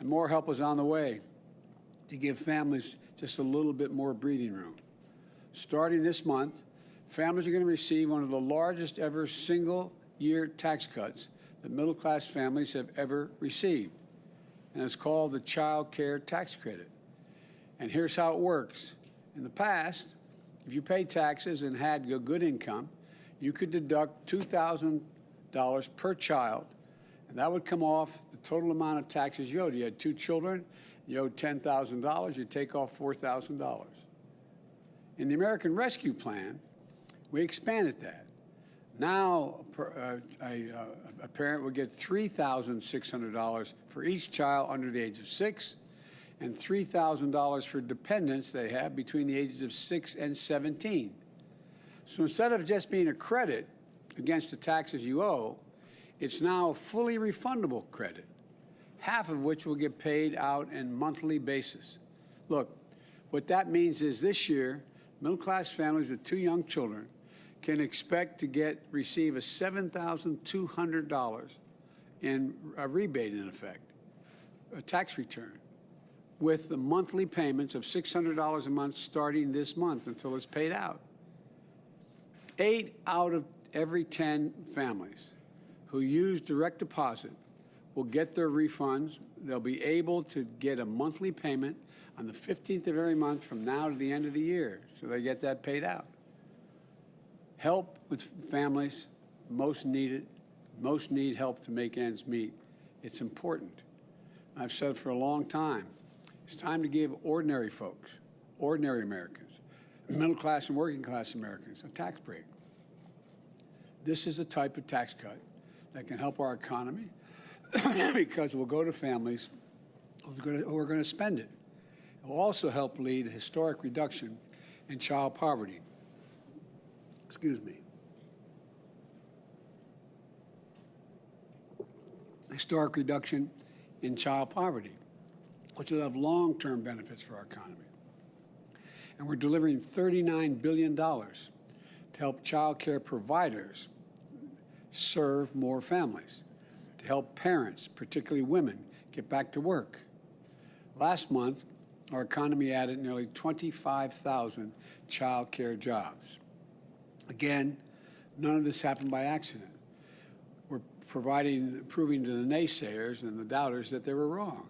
And more help is on the way to give families just a little bit more breathing room. Starting this month, families are going to receive one of the largest ever single-year tax cuts that middle-class families have ever received. And it's called the Child Care Tax Credit. And here's how it works. In the past, if you paid taxes and had a good income, you could deduct $2,000 per child, and that would come off the total amount of taxes you owed. You had 2 children, you owed $10,000, you take off $4,000. In the American Rescue Plan, we expanded that. Now, a parent would get $3,600 for each child under the age of 6, and $3,000 for dependents they have between the ages of 6 and 17. So instead of just being a credit against the taxes you owe, it's now a fully refundable credit, half of which will get paid out in monthly basis. Look, what that means is this year, middle-class families with 2 young children can expect to receive a $7,200 in a rebate, in effect, a tax return, with the monthly payments of $600 a month starting this month until it's paid out. 8 out of every 10 families who use direct deposit will get their refunds. They'll be able to get a monthly payment on the 15th of every month from now to the end of the year, so they get that paid out. Help with families most need help to make ends meet. It's important. I've said for a long time, it's time to give ordinary folks, ordinary Americans, middle class and working class Americans, a tax break. This is the type of tax cut that can help our economy because it will go to families who are going to spend it. It will also help lead a historic reduction in child poverty. Excuse me. Historic reduction in child poverty, which will have long-term benefits for our economy. And we're delivering $39 billion to help child care providers serve more families, to help parents, particularly women, get back to work. Last month, our economy added nearly 25,000 child care jobs. Again, none of this happened by accident. We're proving to the naysayers and the doubters that they were wrong.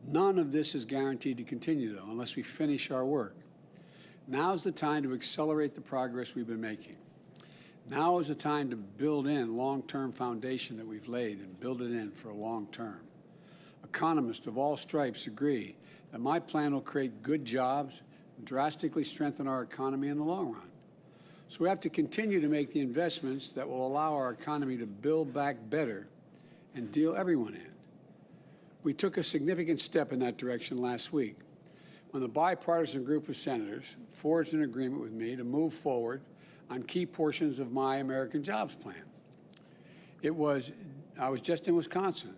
None of this is guaranteed to continue, though, unless we finish our work. Now's the time to accelerate the progress we've been making. Now is the time to build in long-term foundation that we've laid and build it in for a long term. Economists of all stripes agree that my plan will create good jobs and drastically strengthen our economy in the long run. So we have to continue to make the investments that will allow our economy to build back better and deal everyone in. We took a significant step in that direction last week when the bipartisan group of senators forged an agreement with me to move forward on key portions of my American Jobs Plan. I was just in Wisconsin,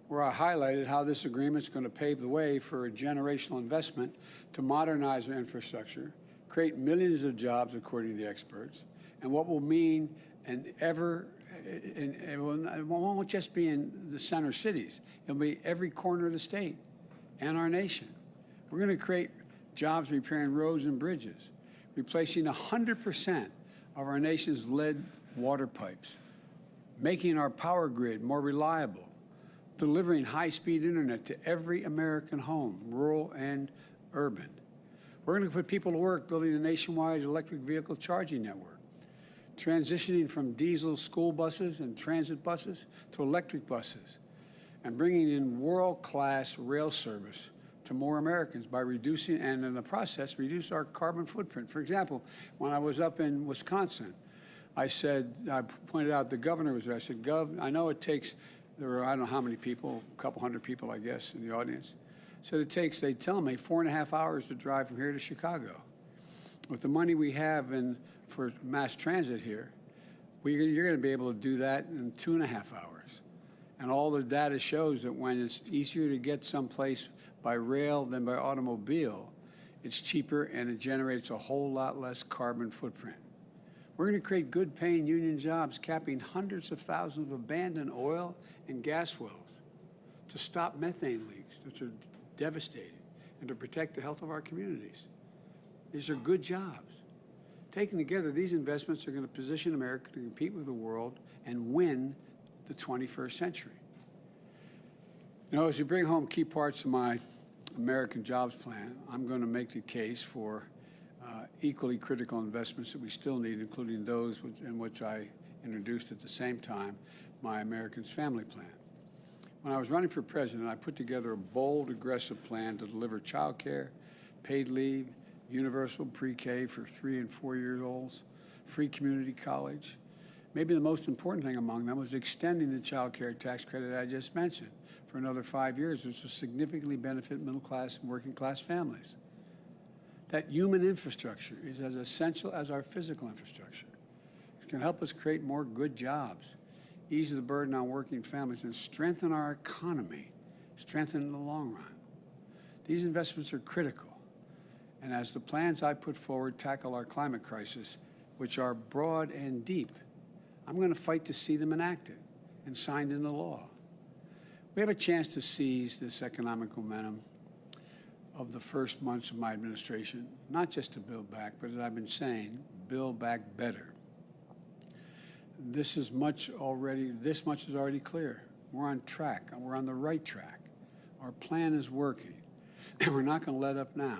where I highlighted how this agreement is going to pave the way for a generational investment to modernize our infrastructure, create millions of jobs, according to the experts, and what will mean it won't just be in the center cities. It'll be every corner of the state and our nation. We're going to create jobs repairing roads and bridges, replacing 100% of our nation's lead water pipes, making our power grid more reliable, delivering high-speed internet to every American home, rural and urban. We're going to put people to work building a nationwide electric vehicle charging network, transitioning from diesel school buses and transit buses to electric buses, and bringing in world-class rail service to more Americans by reducing, and in the process, reduce our carbon footprint. For example, when I was up in Wisconsin, I pointed out, the governor was there. I said, Gov, I know it takes, there were, I don't know how many people, a couple hundred people, I guess, in the audience. Said it takes, they tell me, 4.5 hours to drive from here to Chicago. With the money we have for mass transit here, you're going to be able to do that in 2.5 hours. And all the data shows that when it's easier to get someplace by rail than by automobile, it's cheaper and it generates a whole lot less carbon footprint. We're going to create good-paying union jobs, capping hundreds of thousands of abandoned oil and gas wells. to stop methane leaks, which are devastating, and to protect the health of our communities. These are good jobs. Taken together, these investments are going to position America to compete with the world and win the 21st century. You know, as we bring home key parts of my American Jobs Plan, I'm going to make the case for equally critical investments that we still need, including those in which I introduced at the same time my Americans Family Plan. When I was running for president, I put together a bold, aggressive plan to deliver child care, paid leave, universal pre-K for 3 and 4-year-olds, free community college. Maybe the most important thing among them was extending the child care tax credit I just mentioned for another 5 years, which will significantly benefit middle-class and working-class families. That human infrastructure is as essential as our physical infrastructure. It can help us create more good jobs, ease the burden on working families, and strengthen our economy, strengthen in the long run. These investments are critical. And as the plans I put forward tackle our climate crisis, which are broad and deep, I'm going to fight to see them enacted and signed into law. We have a chance to seize this economic momentum of the first months of my administration, not just to build back, but as I've been saying, build back better. This much is already clear. We're on track, and we're on the right track. Our plan is working, and we're not going to let up now.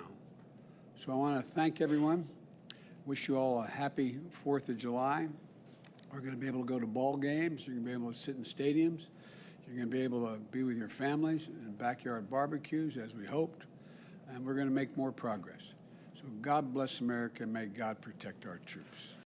So I want to thank everyone. Wish you all a happy 4th of July. We're going to be able to go to ball games. You're going to be able to sit in stadiums. You're going to be able to be with your families and backyard barbecues, as we hoped. And we're going to make more progress. So God bless America, and may God protect our troops.